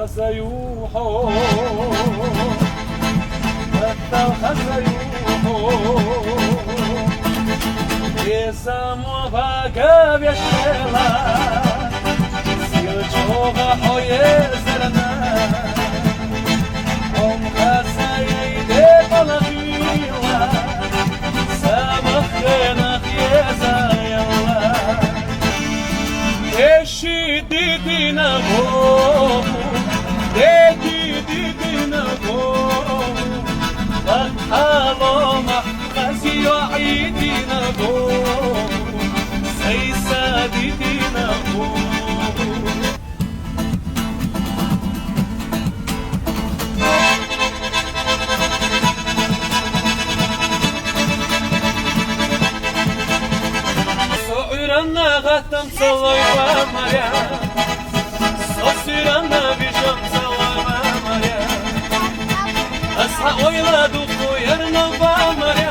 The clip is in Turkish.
خزيوحو حتى خزيوحو يسامو باقب يشتغل سيلجوغا حوي زرنا هم خزيدي طلقيلا سامخنا خيزا يلا eşi didine bu, dedi didine bu. Bak haloma gaziyo idine bu, seysa didine bu. So'yranna g'attam so'yma Maria So'yranna bijam so'yma Maria Asha o'yladu qo'yarna va Maria